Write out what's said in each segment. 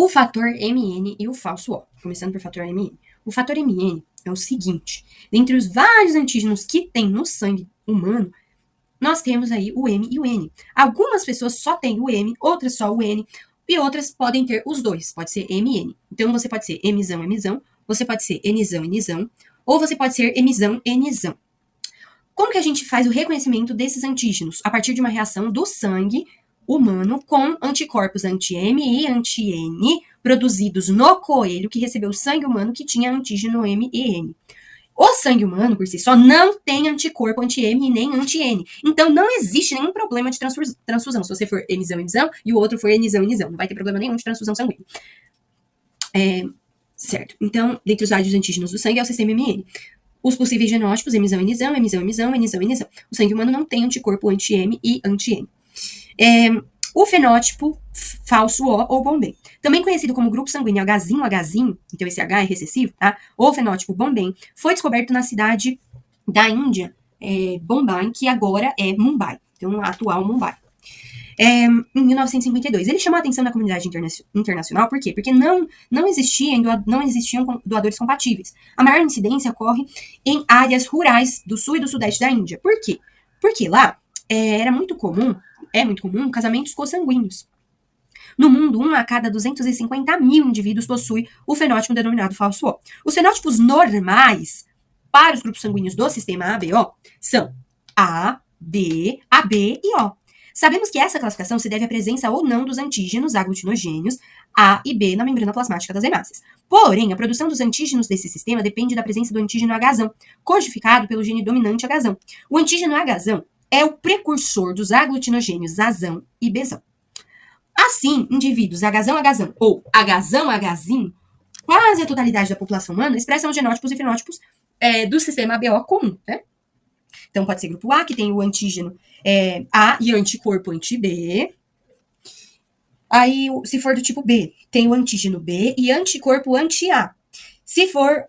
O fator MN e o falso O. Começando por fator MN. O fator MN é o seguinte: dentre os vários antígenos que tem no sangue humano, nós temos aí o M e o N. Algumas pessoas só têm o M, outras só o N, e outras podem ter os dois. Pode ser M e N. Então, você pode ser Mzão, Mzão, você pode ser Nzão, Nzão, ou você pode ser Mzão, Nzão. Como que a gente faz o reconhecimento desses antígenos? A partir de uma reação do sangue humano com anticorpos anti-M e anti-N produzidos no coelho que recebeu sangue humano que tinha antígeno M e N. O sangue humano, por si só, não tem anticorpo anti-M e nem anti-N. Então, não existe nenhum problema de transfusão. Se você for Mzão, Mzão, e o outro for Nzão, Nzão. Não vai ter problema nenhum de transfusão sanguínea. Certo. Então, dentre os vários antígenos do sangue é o sistema MN. Os possíveis genótipos, Mzão, Nzão, Mzão, Mzão, Nzão, Nzão. O sangue humano não tem anticorpo anti-M e anti-N. O fenótipo falso O ou Bombém, também conhecido como grupo sanguíneo Hzinho, então esse H é recessivo, tá? Ou fenótipo Bombém, foi descoberto na cidade da Índia, Bombay, que agora é Mumbai, então a atual Mumbai. Em 1952. Ele chamou a atenção da comunidade internacional, por quê? Porque não existiam doadores compatíveis. A maior incidência ocorre em áreas rurais do sul e do sudeste da Índia. Por quê? Porque lá é muito comum casamentos consanguíneos. No mundo, 1 a cada 250 mil indivíduos possui o fenótipo denominado falso O. Os fenótipos normais para os grupos sanguíneos do sistema ABO são A, B, AB e O. Sabemos que essa classificação se deve à presença ou não dos antígenos aglutinogênios A e B na membrana plasmática das hemácias. Porém, a produção dos antígenos desse sistema depende da presença do antígeno Hzão, codificado pelo gene dominante Hzão. O antígeno Hzão é o precursor dos aglutinogênios Azão e Bzão. Assim, indivíduos Hzão ou Hzão, quase a totalidade da população humana, expressam genótipos e fenótipos do sistema ABO comum, né? Então, pode ser grupo A, que tem o antígeno A e anticorpo anti-B. Aí, se for do tipo B, tem o antígeno B e anticorpo anti-A. Se for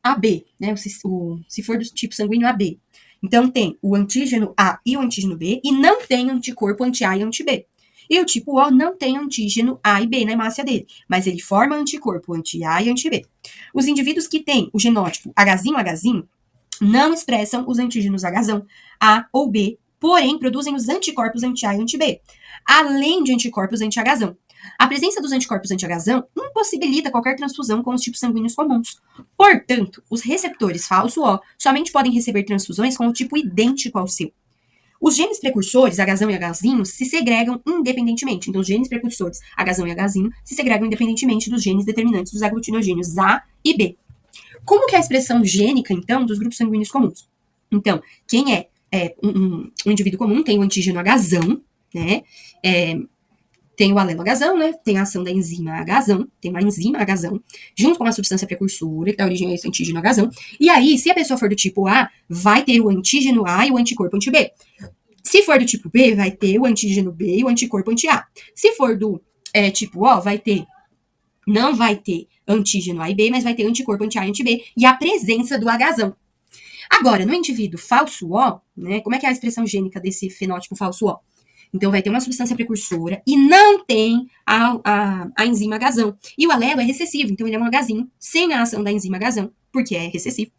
AB, né? Se for do tipo sanguíneo AB, então tem o antígeno A e o antígeno B e não tem anticorpo anti-A e anti-B. E o tipo O não tem antígeno A e B na hemácia dele, mas ele forma anticorpo anti-A e anti-B. Os indivíduos que têm o genótipo Hzinho não expressam os antígenos Hzão, A ou B, porém produzem os anticorpos anti-A e anti-B, além de anticorpos anti-Hzão. A presença dos anticorpos anti-Hzão impossibilita qualquer transfusão com os tipos sanguíneos comuns. Portanto, os receptores falso O somente podem receber transfusões com o tipo idêntico ao seu. Os genes precursores, Hzão e Hzinho, se segregam independentemente. Então, os genes precursores, Hzão e Hzinho, se segregam independentemente dos genes determinantes dos aglutinogênios A e B. Como que é a expressão gênica, então, dos grupos sanguíneos comuns? Então, quem é um indivíduo comum tem o antígeno Hzão, né? Tem o alelo Hzão, né? Tem a ação da enzima Hzão, tem uma enzima Hzão, junto com a substância precursora, que dá origem a esse antígeno Hzão. E aí, se a pessoa for do tipo A, vai ter o antígeno A e o anticorpo anti-B. Se for do tipo B, vai ter o antígeno B e o anticorpo anti-A. Se for do tipo O, não vai ter antígeno A e B, mas vai ter anticorpo anti-A e anti-B e a presença do Hzão. Agora, no indivíduo falso O, né, como é que é a expressão gênica desse fenótipo falso O? Então, vai ter uma substância precursora e não tem a enzima Hzão. E o alelo é recessivo, então ele é um Hzinho sem a ação da enzima Hzão, porque é recessivo.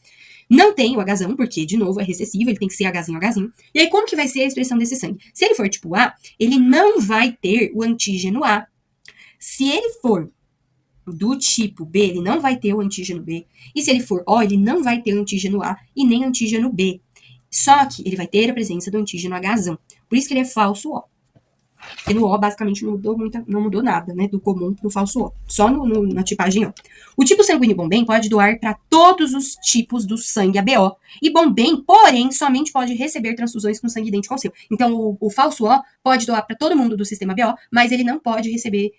Não tem o Hzão, porque, de novo, é recessivo, ele tem que ser Hzinho. E aí, como que vai ser a expressão desse sangue? Se ele for tipo A, ele não vai ter o antígeno A. Se ele for do tipo B, ele não vai ter o antígeno B. E se ele for O, ele não vai ter o antígeno A e nem antígeno B. Só que ele vai ter a presença do antígeno Hzão. Por isso que ele é falso O. Porque no O, basicamente, não mudou nada, né? Do comum pro falso O. Só na tipagem O. O tipo sanguíneo Bombém pode doar para todos os tipos do sangue ABO. E Bombém, porém, somente pode receber transfusões com sangue idêntico ao seu. Então, o falso O pode doar para todo mundo do sistema ABO, mas ele não pode receber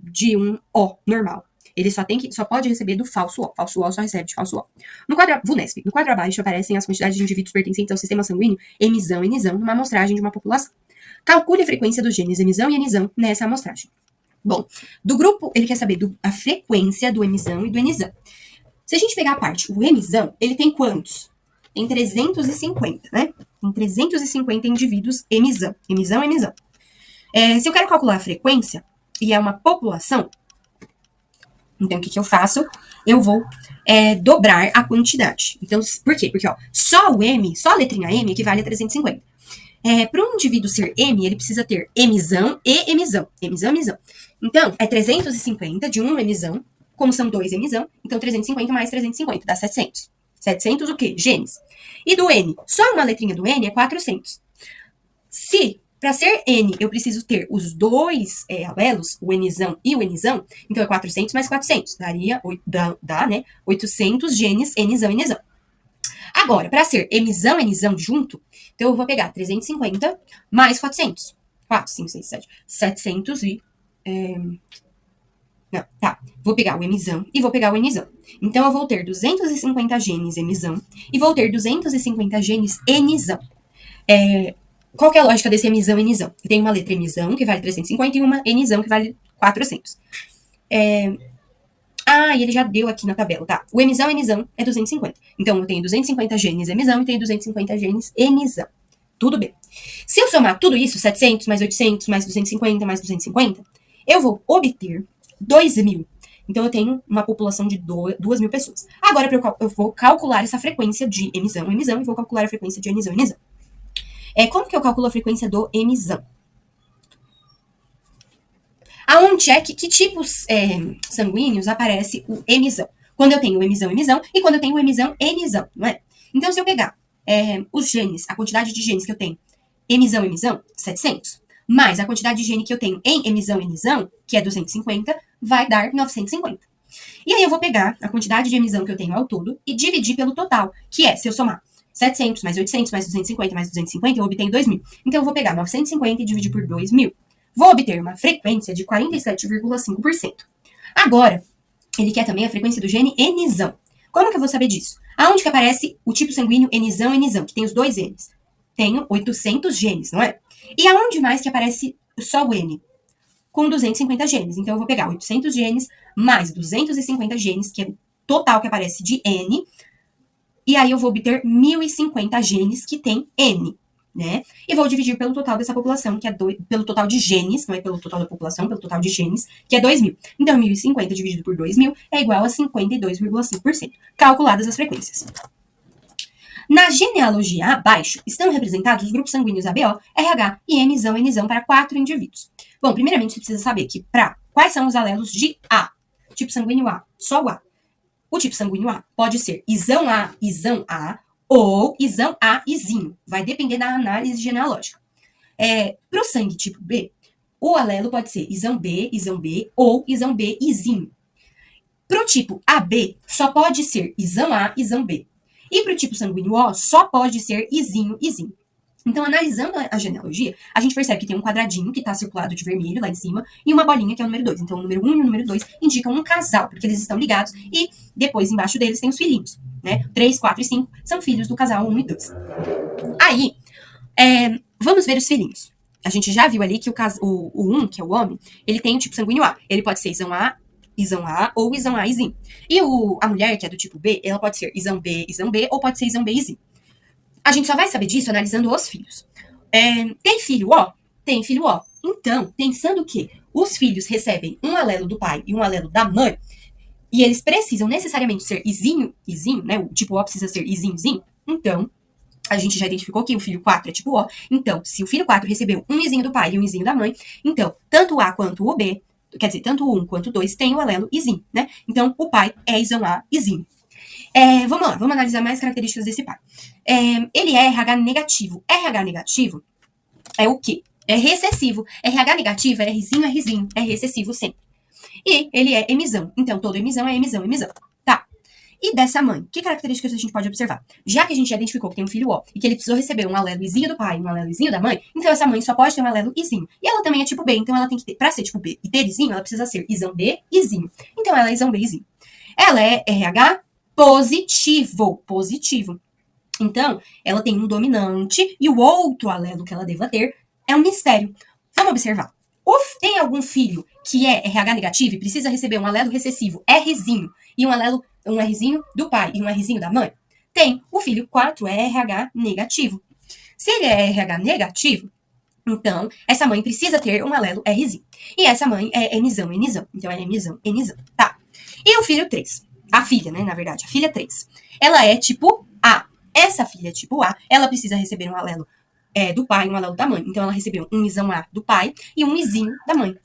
de um O normal. Ele só pode receber do falso O. Falso O só recebe de falso O. No quadro VUNESP, no quadro abaixo, aparecem as quantidades de indivíduos pertencentes ao sistema sanguíneo Mzão e Nzão numa amostragem de uma população. Calcule a frequência dos genes Mzão e Nzão nessa amostragem. Bom, do grupo, ele quer saber a frequência do Mzão e do Nzão. Se a gente pegar a parte, o Mzão, ele tem quantos? Tem 350, né? Tem 350 indivíduos Mzão. Mzão. Se eu quero calcular a frequência, e é uma população, Então, o que eu faço? Eu vou dobrar a quantidade. Então, por quê? Porque, ó, só o M, só a letrinha M equivale a 350. Para um indivíduo ser M, ele precisa ter emissão e emissão. Emissão, emissão. Então, é 350 de um emissão, como são dois emissão, então 350 mais 350 dá 700. 700 o quê? Genes. E do N, só uma letrinha do N é 400. Se, para ser N, eu preciso ter os dois alelos, o Nzão e o Nzão, então é 400 mais 400. Dá, né? 800 genes Nzão e Nzão. Agora, para ser emissão e Nzão junto, então eu vou pegar 350 mais 400. 4, 5, 6, 7. 700 e... Não, tá. Vou pegar o emissão e vou pegar o Nzão. Então, eu vou ter 250 genes emissão e vou ter 250 genes Nzão. Qual que é a lógica desse emissão e Nzão? Eu tenho uma letra emissão que vale 350 e uma Nzão que vale 400. E ele já deu aqui na tabela, tá? O emissão e Nzão é 250. Então, eu tenho 250 genes emissão e tenho 250 genes Nzão. Tudo bem. Se eu somar tudo isso, 700 mais 800 mais 250 mais 250, eu vou obter 2.000. Então, eu tenho uma população de 2.000 pessoas. Agora, eu vou calcular essa frequência de emissão e vou calcular a frequência de Nzão e Nzão. Como que eu calculo a frequência do emissão? Aonde é que tipos sanguíneos aparece o emissão? Quando eu tenho emissão e quando eu tenho emissão Nzão, não é? Então, se eu pegar os genes, a quantidade de genes que eu tenho, emissão, 700, mais a quantidade de gene que eu tenho em emissão, que é 250, vai dar 950. E aí eu vou pegar a quantidade de emissão que eu tenho ao todo e dividir pelo total, que é, se eu somar 700 mais 800 mais 250 mais 250, eu obtenho 2.000. Então, eu vou pegar 950 e dividir por 2.000. Vou obter uma frequência de 47,5%. Agora, ele quer também a frequência do gene Nzão. Como que eu vou saber disso? Aonde que aparece o tipo sanguíneo Nzão e Nzão, que tem os dois N's? Tenho 800 genes, não é? E aonde mais que aparece só o N? Com 250 genes. Então, eu vou pegar 800 genes mais 250 genes, que é o total que aparece de N, e aí eu vou obter 1.050 genes que tem N, né? E vou dividir pelo total dessa população, que é pelo total de genes, não é pelo total da população, pelo total de genes, que é 2.000. Então, 1.050 dividido por 2.000 é igual a 52,5%. Calculadas as frequências. Na genealogia abaixo, estão representados os grupos sanguíneos ABO, RH e Nzão e Nzão para 4 indivíduos. Bom, primeiramente, você precisa saber que quais são os alelos de A? Tipo sanguíneo A, só o A. O tipo sanguíneo A pode ser Izão A, ou Izão A, Izinho. Vai depender da análise genealógica. Para o sangue tipo B, o alelo pode ser Izão B ou Izão B, Izinho. Para o tipo AB, só pode ser Izão A, Izão B. E para o tipo sanguíneo O, só pode ser Izinho, Izinho. Então, analisando a genealogia, a gente percebe que tem um quadradinho que está circulado de vermelho lá em cima e uma bolinha que é o número 2. Então, o número 1 e o número 2 indicam um casal, porque eles estão ligados e depois, embaixo deles, tem os filhinhos, né? 3, 4 e 5 são filhos do casal 1 e 2. Aí, vamos ver os filhinhos. A gente já viu ali que o 1, que é o homem, ele tem o tipo sanguíneo A. Ele pode ser Izão A ou Izão A, Izinho. E a mulher, que é do tipo B, ela pode ser Izão B, ou pode ser Izão B, Izinho. A gente só vai saber disso analisando os filhos. Tem filho O? Tem filho O. Então, pensando que os filhos recebem um alelo do pai e um alelo da mãe, e eles precisam necessariamente ser Izinho, né? O tipo O precisa ser Izinho, então, a gente já identificou que o filho 4 é tipo O. Então, se o filho 4 recebeu um Izinho do pai e um Izinho da mãe, então, tanto o A quanto o B, quer dizer, tanto o 1 quanto o 2 tem o alelo Izinho, né? Então, o pai é Izão A, Izinho. Vamos lá, vamos analisar mais características desse pai. Ele é RH negativo. RH negativo é o quê? É recessivo. RH negativo é Rzinho, Rzinho. É recessivo sempre. E ele é emissão. Então, todo emissão é emissão, emissão. Tá. E dessa mãe, que características a gente pode observar? Já que a gente já identificou que tem um filho O e que ele precisou receber um alelo Izinho do pai e um alelo Izinho da mãe, então essa mãe só pode ter um alelo Izinho. E ela também é tipo B, então ela tem que ter, pra ser tipo B e ter Izinho, ela precisa ser Izão B, Izinho. Então ela é Izão B, Izinho. Ela é RH positivo. Então, ela tem um dominante e o outro alelo que ela deva ter é um mistério. Vamos observar. Tem algum filho que é RH negativo e precisa receber um alelo recessivo Rzinho e um Rzinho do pai e um Rzinho da mãe? Tem. O filho 4 é RH negativo. Se ele é RH negativo, então, essa mãe precisa ter um alelo Rzinho. E essa mãe é Nzão. Então, é Nzão. Tá. E o filho 3, a filha, né, na verdade, a filha 3, ela é tipo A. Essa filha tipo A, ela precisa receber um alelo do pai e um alelo da mãe. Então, ela recebeu um isão A do pai e um izinho da mãe.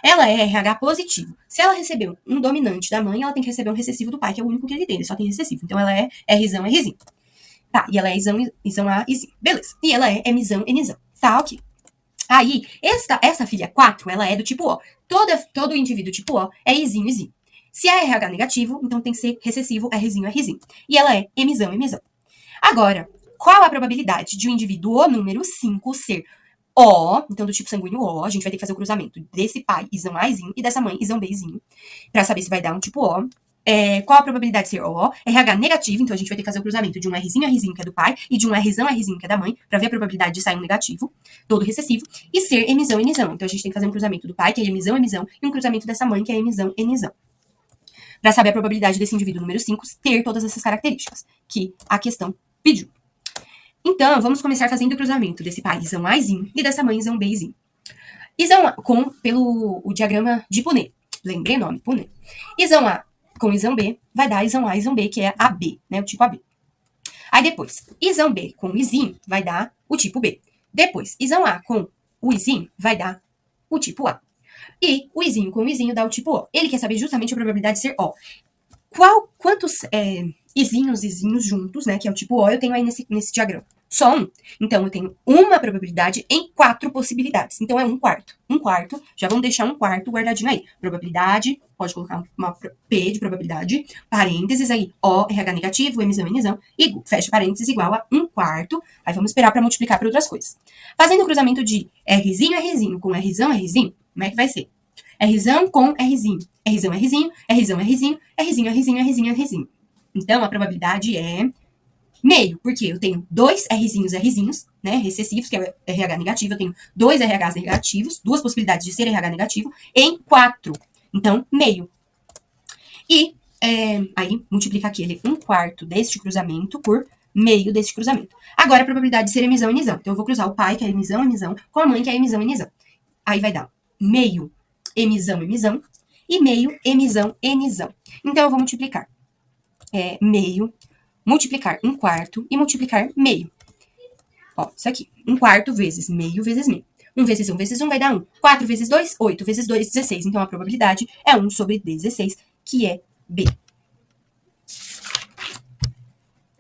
Ela é RH positivo. Se ela recebeu um dominante da mãe, ela tem que receber um recessivo do pai, que é o único que ele tem, ele só tem recessivo. Então, ela é Rzão, Rzinho. Tá, e ela é isão A, izinho. Beleza. E ela é Mzão, Nzão. Tá, ok. Aí, essa filha 4, ela é do tipo O. Todo indivíduo tipo O é izinho, izinho. Se é RH negativo, então tem que ser recessivo, Rzinho, Rzinho. E ela é Mzão, Mzão. Agora, qual a probabilidade de um indivíduo O número 5 ser O, então do tipo sanguíneo O, a gente vai ter que fazer o cruzamento desse pai, isão Azinho, e dessa mãe, isão Bzinho, pra saber se vai dar um tipo O. Qual a probabilidade de ser O? RH negativo, então a gente vai ter que fazer o cruzamento de um Rzinho, Rzinho, que é do pai, e de um Rzão, Rzinho, que é da mãe, pra ver a probabilidade de sair um negativo, todo recessivo, e ser Mzão, Nzão. Então a gente tem que fazer um cruzamento do pai, que é Mzão, Mzão, e um cruzamento dessa mãe, que é Mzão, Nzão. Pra saber a probabilidade desse indivíduo número 5 ter todas essas características que a questão pediu. Então, vamos começar fazendo o cruzamento desse pai, isão Azinho, e dessa mãe, isão Bzinho. Isão A pelo o diagrama de Punnett. Lembrei o nome, Punnett. Isão A com isão B vai dar isão A, isão B, que é AB, né, o tipo AB. Aí depois, isão B com izinho vai dar o tipo B. Depois, isão A com o izinho vai dar o tipo A. E o izinho com o izinho dá o tipo O. Ele quer saber justamente a probabilidade de ser O. Quantos izinhos juntos, né, que é o tipo O, eu tenho aí nesse diagrama? Só um. Então, eu tenho uma probabilidade em 4 possibilidades. Então, é 1/4. 1/4, já vamos deixar 1/4 guardadinho aí. Probabilidade, pode colocar uma P de probabilidade, parênteses aí, O, RH negativo, Mzão, Nzão, e fecha parênteses igual a 1/4. Aí, vamos esperar para multiplicar para outras coisas. Fazendo o cruzamento de Rzinho, Rzinho com Rzão, Rzinho, como é que vai ser? Rzão com Rzinho. Rzão, Rzinho, Rzão, Rzinho, Rzinho, Rzinho, Rzinho, Rzinho. Então, a probabilidade é meio, porque eu tenho 2 Rzinhos, né, recessivos, que é RH negativo, eu tenho 2 RHs negativos, 2 possibilidades de ser RH negativo, em 4. Então, meio. E aí, multiplica aquele 1/4 deste cruzamento por meio deste cruzamento. Agora, a probabilidade de ser Mzão e Nzão. Então, eu vou cruzar o pai, que é Mzão e Nzão, com a mãe, que é Mzão e Nzão. Aí, vai dar meio Mzão e Mzão, e meio Mzão e Nzão. Então, eu vou multiplicar meio, multiplicar 1/4 e multiplicar meio. Ó, isso aqui. 1/4 vezes meio vezes meio. 1 vezes 1 vezes 1 vai dar 1. 4 vezes 2, 8 vezes 2, 16. Então, a probabilidade é 1/16, que é B.